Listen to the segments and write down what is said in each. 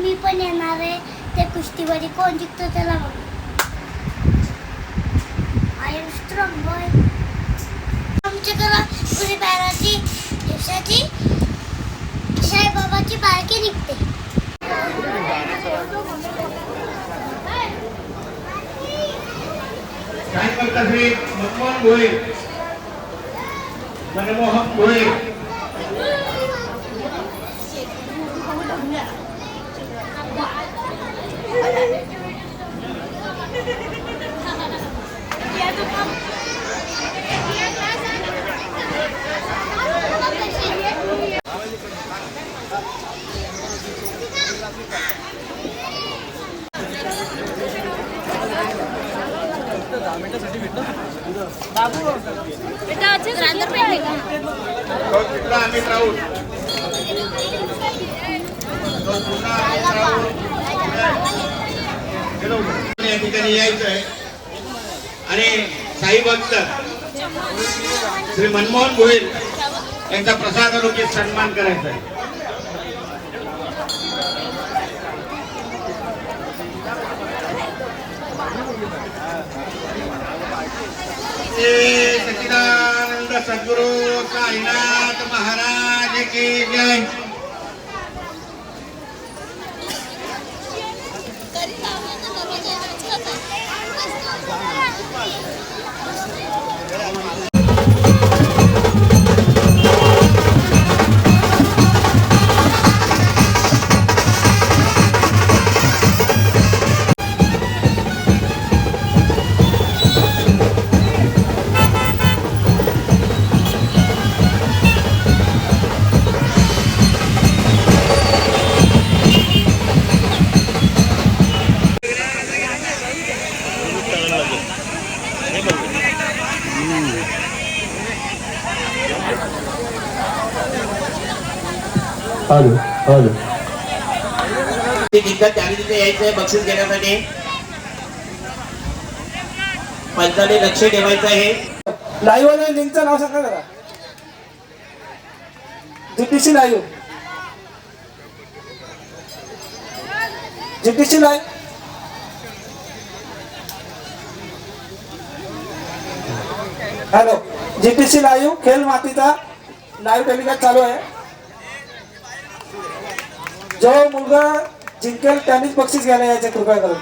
मी पण येणार आहे ते कुस्तीमध्ये. कोण जिंकतो त्याला बघ. I am strong boy. आमच्या घरात पुरी बाराची दिवसाची साईबाबाची पालखी निघते. श्री मनमोहन भोईर, मनमोहन भोईर अमित राऊत या ठिकाणी यायचं आहे आणि साई भक्त श्री मनमोहन भोईर यांचा प्रसादारोग्य सन्मान करायचा आहे. सच्चिदानंद सद्गुरु साईनाथ महाराज की जय. त्याने तिथे यायचंय बक्षीस घेण्यासाठी. पंचाने लक्ष ठेवायचं आहे. लाईव्ह वाल्या लिंकचं नाव सांगा जरा. GTC live, GTC live. Hello, GTC live खेळ मातीचा लाईव्ह टेलिकास्ट चालू आहे. जो मुलगा जिंकेल त्यांनीच बक्षीस घ्यायला यायचे कृपया करून.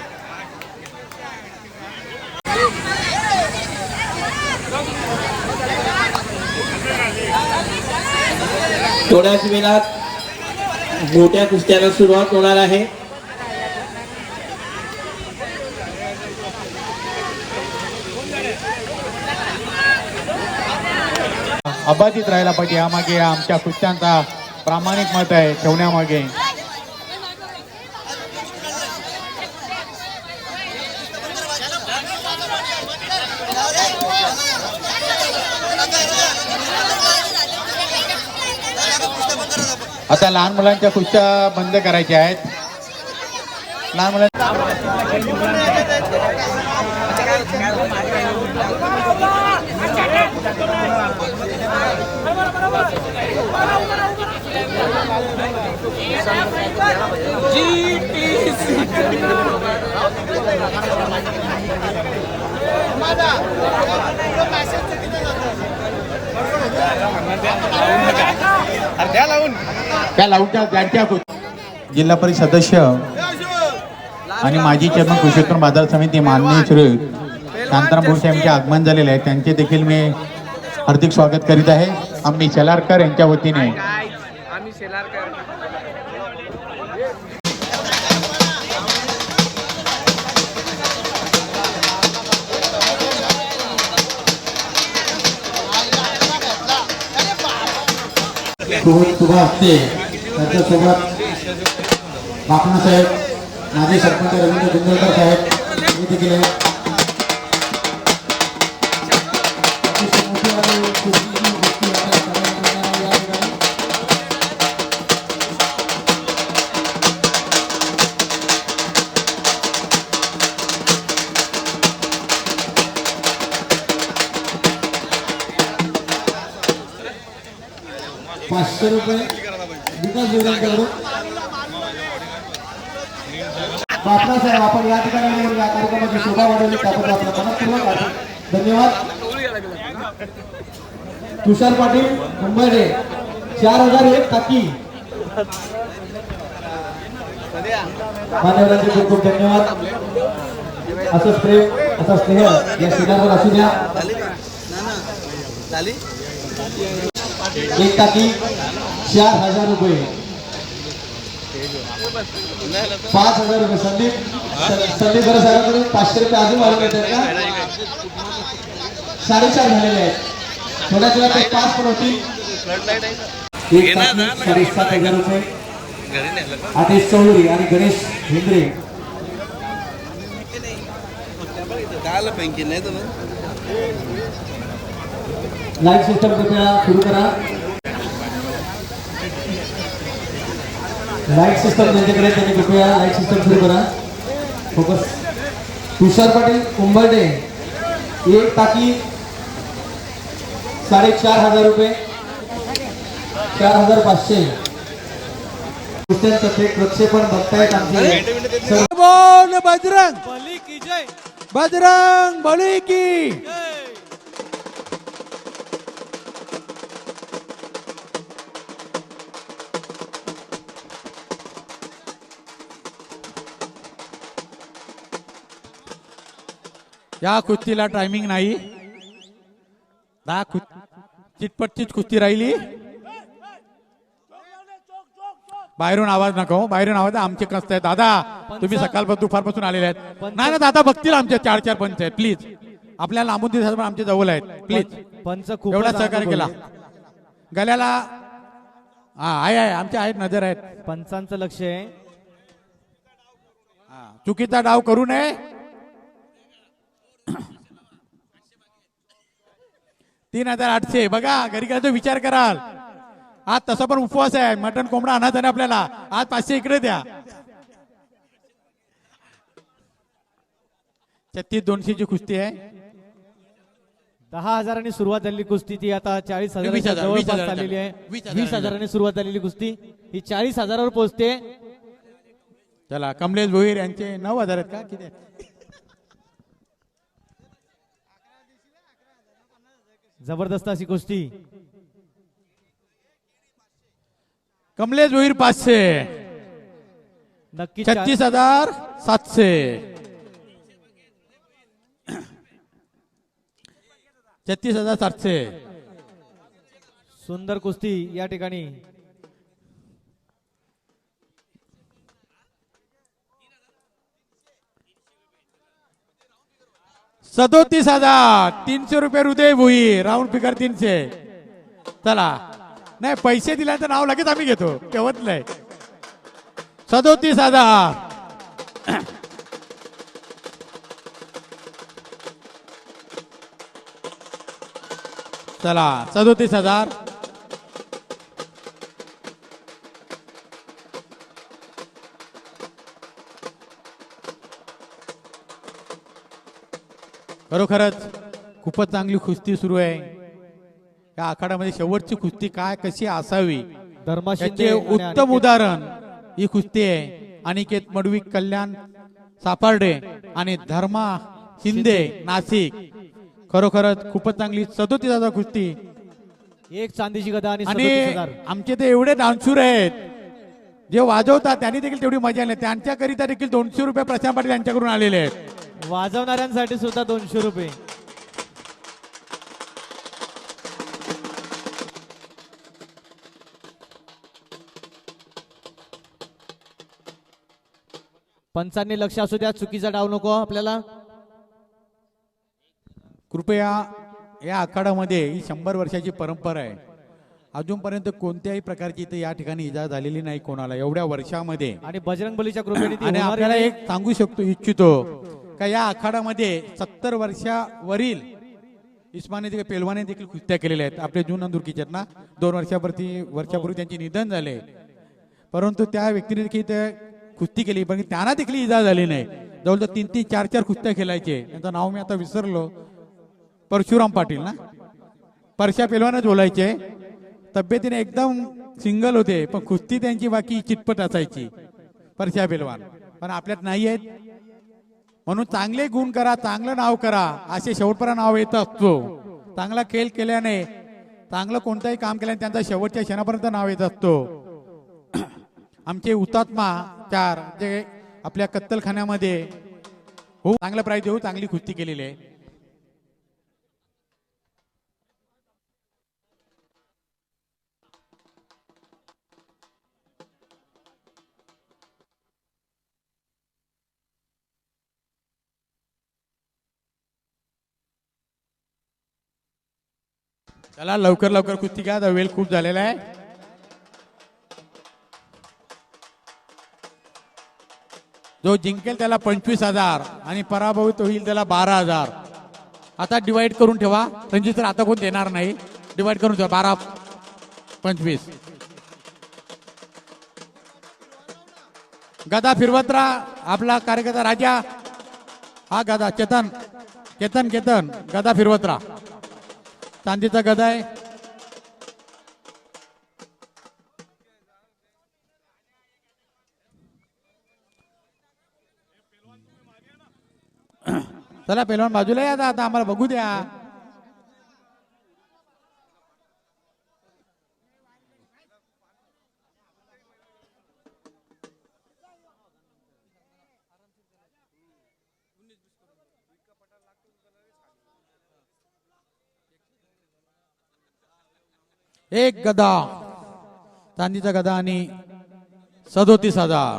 थोड्याच वेळात मोठ्या कुस्त्याला सुरुवात होणार आहे. अबाधित राहायला पाहिजे यामागे आमच्या कुस्त्यांचा प्रामाणिक मत आहे ठेवण्यामागे. आता लहान मुलांच्या कुस्त्या बंद करायच्या आहेत. लहान मुलांच्या त्या लावून त्यांच्या जिल्हा परिषद सदस्य आणि माजी चेअरमन कृषी उत्पन्न बाजार समिती माननीय श्री शांताराम भोसले यांचे आगमन झालेले आहे. त्यांचे देखील मी हार्दिक स्वागत करीत आहे. आम्ही शेलारकर यांच्या वतीने. त्यांच्यासोबत बापना साहेब, माजी सरपंच रवींद्र गुंजळकर साहेब देखील ₹500 विकास जोरांकडून बापरासाहेब आपण या ठिकाणी येऊन या कार्यक्रमाची शोभा वाढवली त्याबद्दल आपला मनपूर्वक धन्यवाद. तुषार पाटील मुंबई 4001 टाकी. मान्यवरांचे खूप खूप धन्यवाद. असंच प्रेम असा स्नेह या शिबिरावर असू द्या. एक टाकी 4000 रुपये. 5000 रुपये संदीप बरं साहेबांकडून 500 रुपये अजून वाढवून येतात का? 4.5 झालेले आहेत. थोड्याच वेळात 5 पण होतील. एक टाकी 7,500 रुपये. आदेश चौधरी आणि गणेश हिंद्रे. लाईट सिस्टम कृपया सुरू करा. लाईट सिस्टम ज्यांच्याकडे त्यांनी कृपया लाईट सिस्टम सुरू करा. फोकस. तुषार पाटील कुंभर्डे एक टाकी 4,500 रुपये. 4,500. कुस्त्यांचं थेट प्रक्षेपण बघतायत आमचे. बोल बजरंग बली की जय. बजरंग बली की. या कुस्तीला टायमिंग नाही. चिटपटचीच कुस्ती राहिली. बाहेरून आवाज नको. बाहेरून आवाज आमचे कष्ट आहे दादा. तुम्ही सकाळपासून दुपारपासून आलेले आहेत. नाही ना दादा बघतील आमचे 4-4 पंच आहेत. प्लीज आपल्याला लांबून दिवसात आमच्या जवळ आहेत. प्लीज पंच एवढा सहकार्य केला. गल्याला हा आहे आमच्या आहेत नजर आहेत. पंचांचं लक्ष आहे. चुकीचा डाव करू नये. 3,800 बघा. घरी काय तो विचार कराल. आज तसा पण उपवास आहे. मटण कोंबडा आणायचा नाही आपल्याला. आज 500 इकडे द्या. 36,200 कुस्ती आहे. 10,000 सुरुवात झालेली कुस्ती ती आता 40,000 जवळपास झालेली आहे. 20,000 सुरुवात झालेली कुस्ती ही 40,000वर पोहोचते. चला कमलेश भोईर यांचे 9,000 आहेत का किती? जबरदस्त अशी कुस्ती. कमलेश भोईर 500. नक्की 36,700. 36,700. सुंदर कुस्ती या ठिकाणी. ₹37,300 हृदय भोई. Round figure 300. चला नाही पैसे दिल्यानंतर नाव लगेच आम्ही घेतो. तेवत नाही. 37,000. चला 37,000. खरोखरच खूपच चांगली कुस्ती सुरू आहे. या आखाड्यामध्ये शेवटची कुस्ती काय कशी असावी याचे उत्तम उदाहरण ही कुस्ती आहे. अनिकेत मडवी कल्याण सापार्डे आणि धर्मा शिंदे नाशिक. खरोखरच खूपच चांगली 37,000 कुस्ती. एक चांदीची गदा आणि आमचे ते एवढे डान्सूर आहेत जे वाजवतात त्यांनी देखील तेवढी मजा नाही. त्यांच्याकरिता देखील ₹200 प्रशांत पाटील यांच्याकडून आलेले आहेत. वाजवणाऱ्यांसाठी सुद्धा ₹200. पंचांनी लक्ष असू द्या. चुकीचा डाव नको आपल्याला. कृपया या आखाड्यामध्ये ही 100 वर्षाची परंपरा आहे. अजूनपर्यंत कोणत्याही प्रकारची इथे या ठिकाणी इजा झालेली नाही कोणाला एवढ्या वर्षामध्ये. आणि बजरंग बलीच्या कृपेने आणि आपल्याला एक सांगू इच्छितो का या आखाड्यामध्ये 70 वर्षावरील इस्माने पेलवाने देखील कुस्त्या केलेल्या आहेत. आपले जून अंदुरकीचे आहेत ना. 2 वर्षापूर्वी त्यांचे निधन झाले. परंतु त्या व्यक्तीने देखील कुस्ती केली पण त्यांना देखील इजा झाली नाही. जवळजवळ 3-3, 4-4 कुस्त्या खेळायचे. त्यांचं नाव मी आता विसरलो. परशुराम पाटील ना. परशा पेलवानच बोलायचे. तब्येतीने एकदम सिंगल होते पण कुस्ती त्यांची बाकी चिटपट असायची. परशा पेलवान पण आपल्यात नाही आहेत. म्हणून चांगले गुण करा, चांगलं नाव करा, असे शेवटपर्यंत नाव येत असतो. चांगला खेळ केल्याने, चांगलं कोणतंही काम केल्याने त्यांचा शेवटच्या क्षणापर्यंत नाव येत असतो. आमचे हुतात्मा 4 जे आपल्या कत्तलखान्यामध्ये हो चांगलं प्राईज देऊ, चांगली कुस्ती केलेली आहे. चला लवकर लवकर कुस्ती घ्या, वेळ खूप झालेला आहे. जो जिंकेल त्याला 25,000 आणि पराभूत होईल त्याला 12,000. आता डिवाइड करून ठेवा. रणजित सर आता कोण देणार नाही, डिवाइड करून ठेवा. 12 25. गदा फिरवत राहा. आपला कार्यकर्ता राजा हा गदा केतन केतन केतन गदा फिरवत राहा. चांदीचा गदा आहे. चला पहिलवान बाजूला या. आता आम्हाला बघू द्या. एक गदा, चांदीचा गदा आणि 37,000.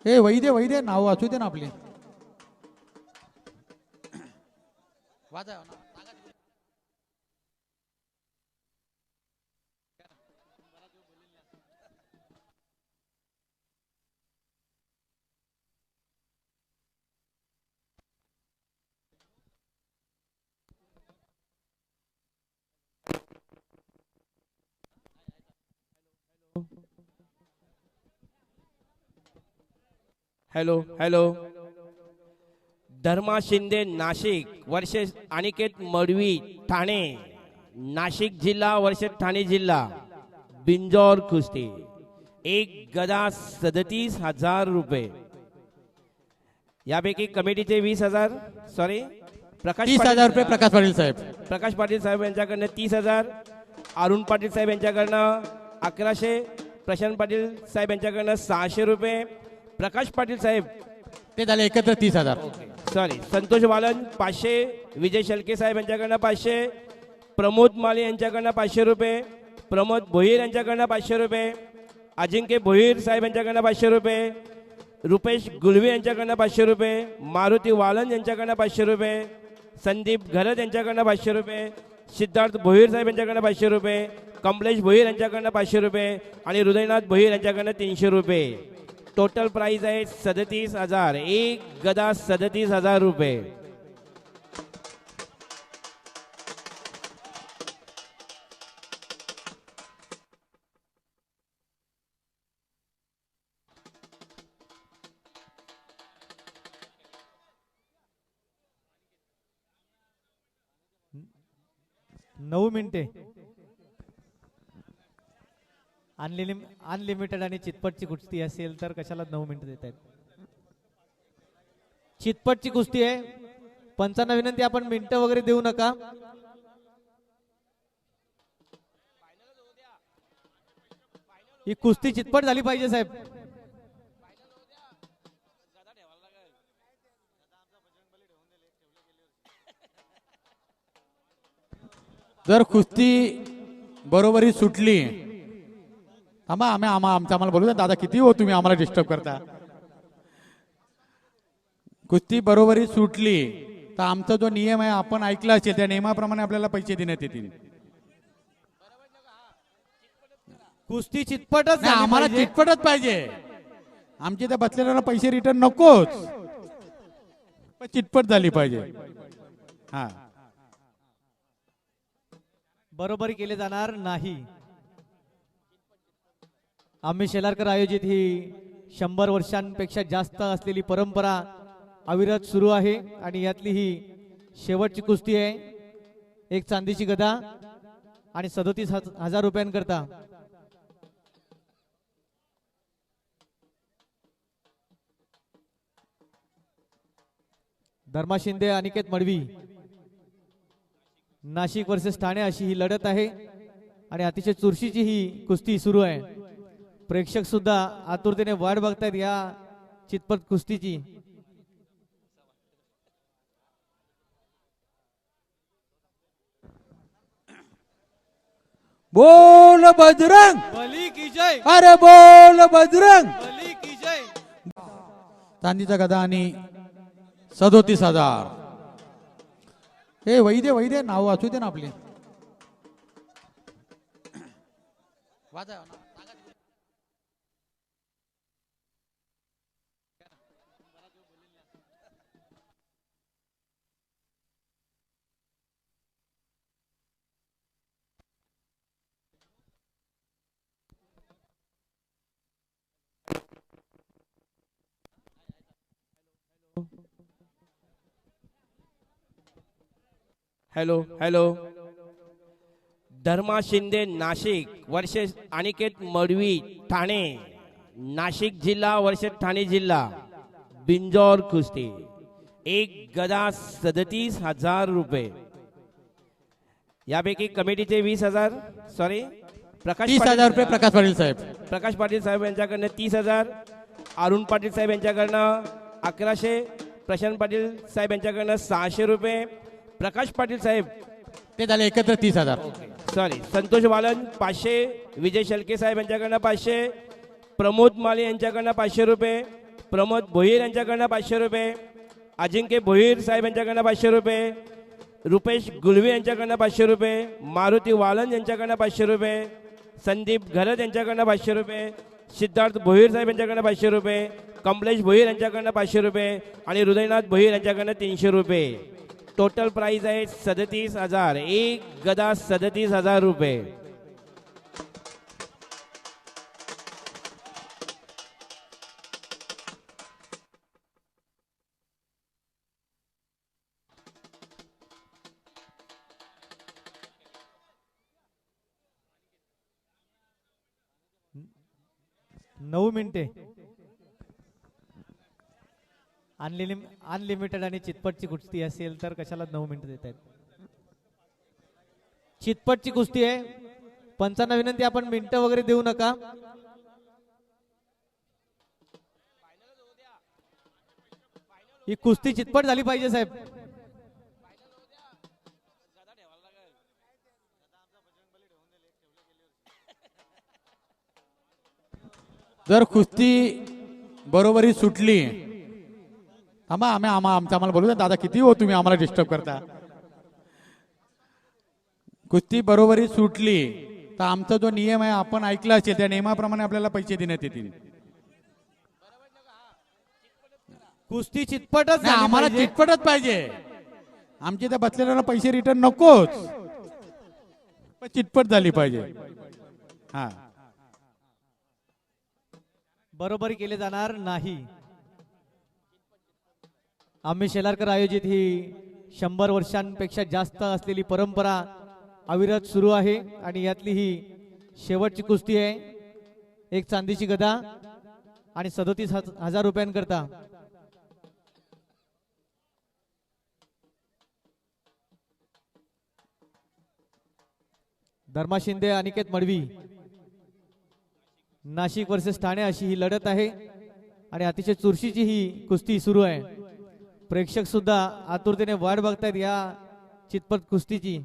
हे वैदे वैदे नाव वाचू दे ना आपले. Hello hello. Dharma Shinde Nashik versus Aniket Madavi Thane Nashik जिल्हा वर्षेस ठाणे जिल्हा बिंजोर कुस्ती. एक गदा 37,000 रुपये. यापैकी कमिटीचे 20,000 सॉरी 30,000 रुपये प्रकाश पाटील साहेब. प्रकाश पाटील साहेब यांच्याकडनं 30,000. अरुण पाटील साहेब यांच्याकडनं 1100. प्रशांत पाटील साहेब यांच्याकडनं 600 रुपये. प्रकाश पाटील साहेब ते झाले एकत्र 30,000. सॉरी संतोष बालन 500. विजय शेळके साहेब यांच्याकडनं 500. प्रमोद माले यांच्याकडनं 500 रुपये. प्रमोद भोईर यांच्याकडनं 500 रुपये. अजिंक्य भोईर साहेब यांच्याकडनं 500 रुपये. रुपेश गुलवे यांच्याकडनं 500 रुपये. मारुती वालन यांच्याकडनं 500 रुपये. संदीप घरत यांच्याकडनं 500 रुपये. सिद्धार्थ भोईर साहेब यांच्याकडनं 500 रुपये. कमलेश भोईर यांच्याकडनं 500 रुपये आणि हृदयनाथ भोईर यांच्याकडनं 300 रुपये. टोटल प्राइस आहे 37,000. एक गदा 37,000 रुपये. नऊ मिनिटे. अनलिमिटेड आणि चितपटची कुस्ती असेल तर कशाला 9 मिनिटं देत आहेत. चितपटची कुस्ती आहे. पंचांना विनंती आपण मिनिटं वगैरे देऊ नका. ही कुस्ती चितपट झाली पाहिजे साहेब. जर कुस्ती बरोबरी सुटली आम्हाला बोलू द्या. दादा किती हो तुम्ही आम्हाला डिस्टर्ब करता. कुस्ती बरोबरी सुटली तर आमचा जो नियम आहे आपण ऐकला असेल त्या नियमाप्रमाणे आपल्याला पैसे देण्यात येतील. कुस्ती चितपटच नाही, आम्हाला चितपटच पाहिजे. आमच्या त्या बसलेल्याला पैसे रिटर्न नकोच, पण चितपट झाली पाहिजे. हा बरोबरी केले जाणार नाही. आम्ही शेलारकर आयोजित ही 100 वर्षांपेक्षा जास्त असलेली परंपरा अविरत सुरू आहे आणि यातली ही शेवटची कुस्ती आहे. एक चांदीची गदा आणि 37,000 रुपयांकरता धर्मा शिंदे अनिकेत मडवी नाशिक वर्सेस ठाणे अशी ही लढत आहे आणि अतिशय चुरशीची ही कुस्ती सुरू आहे. प्रेक्षक सुद्धा आतुरतेने वाट बघतायत या चितपट कुस्तीची. बोल बजरंग, बली की जय, अरे बोल बजरंग. बली की जय. चांदीचा गदा आणि 37,000. हे वैदे वैदे नाव वाचू दे ना आपले. वाचा. Hello hello. Dharma Shinde Nashik versus Aniket Madavi Thane. Nashik जिल्हा वर्सेस ठाणे जिल्हा बिंजोर कुस्ती. एक गदा 37,000 रुपये. यापैकी कमिटीचे 20,000 सॉरी प्रकाश 30,000 रुपये प्रकाश पाटील साहेब. प्रकाश पाटील साहेब यांच्याकडनं 30,000. अरुण पाटील साहेब यांच्याकडनं 1100. प्रशांत पाटील साहेब यांच्याकडनं 600 रुपये. प्रकाश पाटील साहेब ते झाले एकत्र 30,000. सॉरी संतोष बालन 500. विजय शेळके साहेब यांच्याकडनं 500. प्रमोद माले यांच्याकडनं 500 रुपये. प्रमोद भोईर यांच्याकडनं 500 रुपये. अजिंक्य भोईर साहेब यांच्याकडनं 500 रुपये. रुपेश गुलवे यांच्याकडनं 500 रुपये. मारुती वालन यांच्याकडनं 500 रुपये. संदीप घरत यांच्याकडनं 500 रुपये. सिद्धार्थ भोईर साहेब यांच्याकडनं 500 रुपये. कमलेश भोईर यांच्याकडनं 500 रुपये आणि हृदयनाथ भोईर यांच्याकडनं 300 रुपये. टोटल प्राइस आहे 37,000. एक गदा 37,000 रुपये. नऊ मिनिटे. अनलिमिटेड आणि चितपटची कुस्ती असेल तर कशाला 9 मिनिटं देत आहेत. चितपटची कुस्ती आहे. पंचांना विनंती आपण मिनिटं वगैरे देऊ नका. ही कुस्ती चितपट झाली पाहिजे साहेब. जर कुस्ती बरोबरी सुटली आम्हाला बोलू द्या. दादा किती हो तुम्ही आम्हाला डिस्टर्ब करता. कुस्ती बरोबरी सुटली तर आमचा जो नियम आहे आपण ऐकला असेल त्या नियमाप्रमाणे आपल्याला पैसे देण्यात येतील. कुस्ती चितपटच नाही, आम्हाला चिटपटच पाहिजे. आमच्या त्या बसलेल्याला पैसे रिटर्न नकोच, पण चिटपट झाली पाहिजे. हा बरोबरी केले जाणार नाही. आम्ही शेलारकर आयोजित ही 100 वर्षांपेक्षा जास्त असलेली परंपरा अविरत सुरू आहे आणि यातली ही शेवटची कुस्ती आहे. एक चांदीची गदा आणि 37,000 रुपयांकरता धर्मा शिंदे अनिकेत मडवी नाशिक वर्सेस ठाणे अशी ही लढत आहे आणि अतिशय चुरशीची ही कुस्ती सुरू आहे. प्रेक्षक सुद्धा आतुरतेने वाट बघतायत या चितपट कुस्तीची.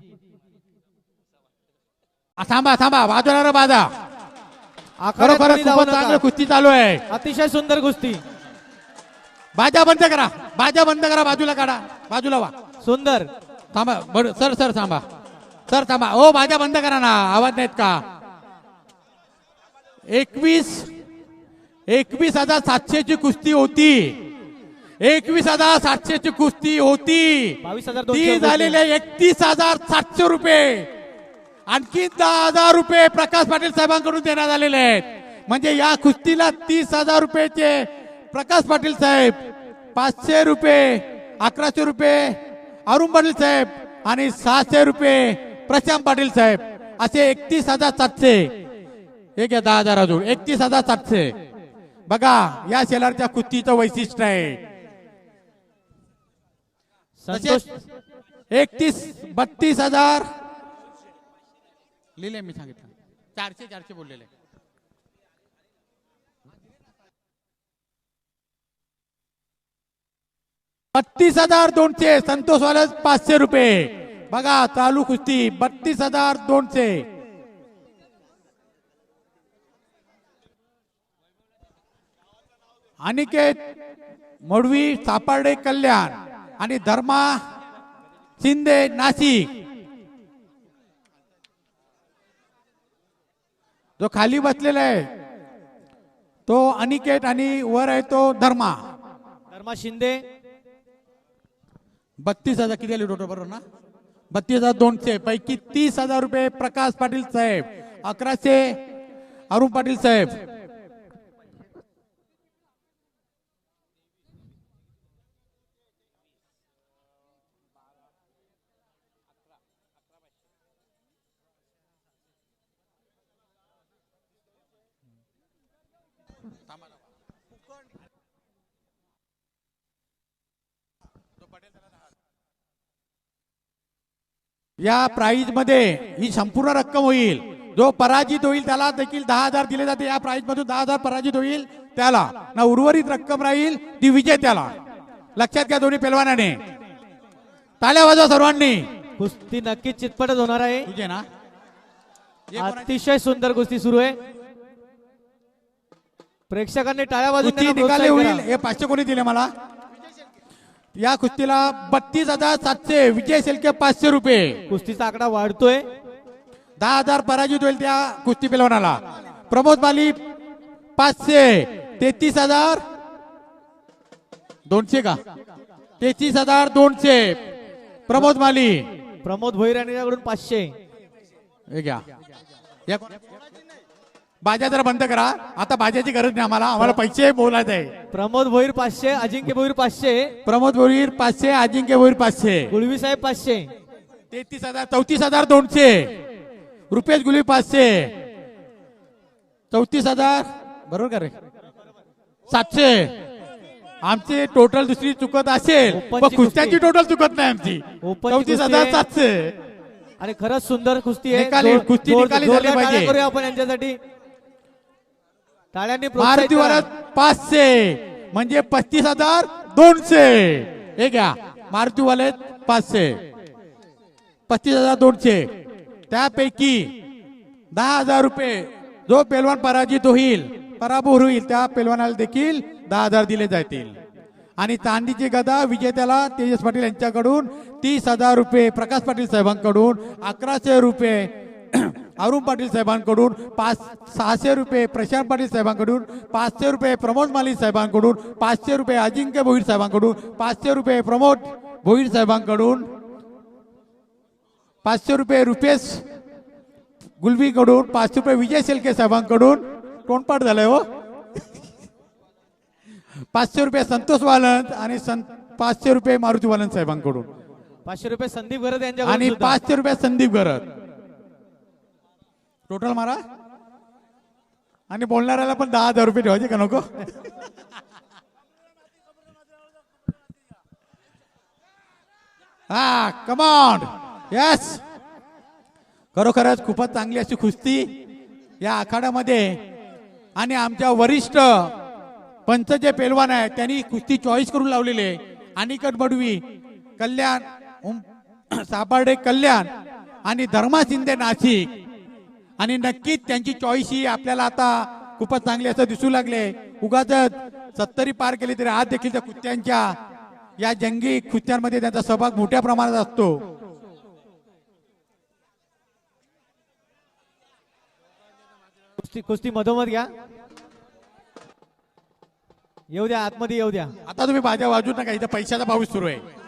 थांबा थांबा बाजूला बाजा. खरोखर खूपच चांगली कुस्ती चालू आहे. अतिशय सुंदर कुस्ती. बाजा बंद करा, बाजा बंद करा, बाजूला काढा, बाजूला वा. सुंदर. थांबा सर सर थांबा, सर थांबा. ओ बाजा बंद करा ना, आवाज नाहीत का. 21,700 ची कुस्ती होती. 21,700 ची कुस्ती होती. 22,200 ती झालेले 31,700 रुपये. आणखी 10,000 रुपये प्रकाश पाटील साहेबांकडून देण्यात आलेले आहेत. म्हणजे या कुस्तीला 30,000 रुपयाचे प्रकाश पाटील साहेब, 500 रुपये, 1100 रुपये अरुण पाटील साहेब आणि 600 रुपये प्रशांत पाटील साहेब, असे 31,700. हे घ्या 10,000 अजून 31,700. बघा या शेलारच्या कुस्तीचं वैशिष्ट्य आहे. संतोष 31-32,000 लिहिले मी सांगितलं 400 बोललेले 32,200 संतोष वाले 500 रुपये बघा चालू कुस्ती 32,200 अनिकेत मडवी सापार्डे कल्याण आणि धर्मा शिंदे नाशिक जो खाली बसलेला आहे तो अनिकेत आणि वर आहे तो धर्मा शिंदे 32,000 किती आले टोटल बरोबर ना 32,200 पैकी 30,000 रुपये प्रकाश पाटील साहेब 1100 अरुण पाटील साहेब या प्राइज मध्ये ही संपूर्ण रक्कम होईल जो पराजित होईल त्याला देखील 10,000 दिले जाते या प्राइज मधून 10,000 पराजित होईल त्याला ना उर्वरित रक्कम राहील ती विजेत्याला लक्षात घ्या दोन्ही पेलवानाने टाळ्या वाजवा सर्वांनी कुस्ती नक्कीच चितपटच होणार आहे तुझे ना अतिशय सुंदर कुस्ती सुरू आहे प्रेक्षकांनी टाळ्या कुस्ती वाजवून निकाले होईल हे 500 कोणी दिले मला या कुस्तीला 32,700 विजय शेलके 500 रुपये कुस्तीचा आकडा वाढतोय 10,000 पराजित होईल त्या कुस्ती पेलवानाला प्रमोद माली 500 33,200 का 33,200 प्रमोद माली प्रमोद भोईर यांच्याकडून 500 हे घ्या बाजा जरा बंद करा आता बाजाची गरज नाही आम्हाला पैसे बोलायचे आहे प्रमोद भोईर 500 अजिंक्य भोईर 500 प्रमोद भोईर 500 अजिंक्य भोईर 500 गुळवी साहेब 500 33,000 रुपेश गुलवी 500 34,000 बरोबर का रे 700 आमची टोटल दुसरी चुकत असेल पण कुस्त्याची टोटल चुकत नाही आमची 34,700 आणि खरंच सुंदर कुस्ती आहे कुस्ती निकाली झाली पाहिजे करूया आपण यांच्यासाठी टाळ्यांनी मारुती वरद 500 म्हणजे 35,200 हे घ्या मारुती वाले 500 35,200 त्यापैकी 10,000 रुपये जो पेलवान पराभूत होईल त्या पेलवानाला देखील 10,000 दिले जातील आणि चांदीची गदा विजेत्याला तेजस पाटील यांच्याकडून 30,000 रुपये प्रकाश पाटील साहेबांकडून 1100 रुपये अरुण पाटील साहेबांकडून 600 रुपये प्रशांत पाटील साहेबांकडून 500 रुपये प्रमोद माली साहेबांकडून 500 रुपये अजिंक्य भोईर साहेबांकडून 500 रुपये प्रमोद भोईर साहेबांकडून 500 रुपये रुपेश गुलवीकडून 500 रुपये विजय शेलके साहेबांकडून तोंडपाठ झालंय हो 500 रुपये संतोष वालंत आणि 500 रुपये मारुती वालंत साहेबांकडून 500 रुपये संदीप गरज यांच्याकडून आणि 500 रुपये संदीप गरज टोटल मारा आणि बोलणाऱ्याला पण 10,000 रुपये ठेवायचे का नको हा कमॉन यस खरोखरच खूपच चांगली अशी कुस्ती या आखाड्यामध्ये आणि आमच्या वरिष्ठ पंच जे पेलवान आहे त्यांनी कुस्ती चॉईस करून लावलेले अनिकेत मडवी कल्याण सापार्डे कल्याण आणि धर्मा शिंदे नाशिक आणि नक्कीच त्यांची चॉईस ही आपल्याला आता खूपच चांगली असं दिसू लागले उगाच 70 पार केली तरी आज देखील त्या कुस्त्यांच्या या जंगी कुस्त्यांमध्ये त्यांचा सहभाग मोठ्या प्रमाणात असतो कुस्ती मधोमध घ्या येऊ द्या आतमध्ये येऊ द्या आता तुम्ही बाजा वाजू नका इथं पैशाचा पाऊस सुरू आहे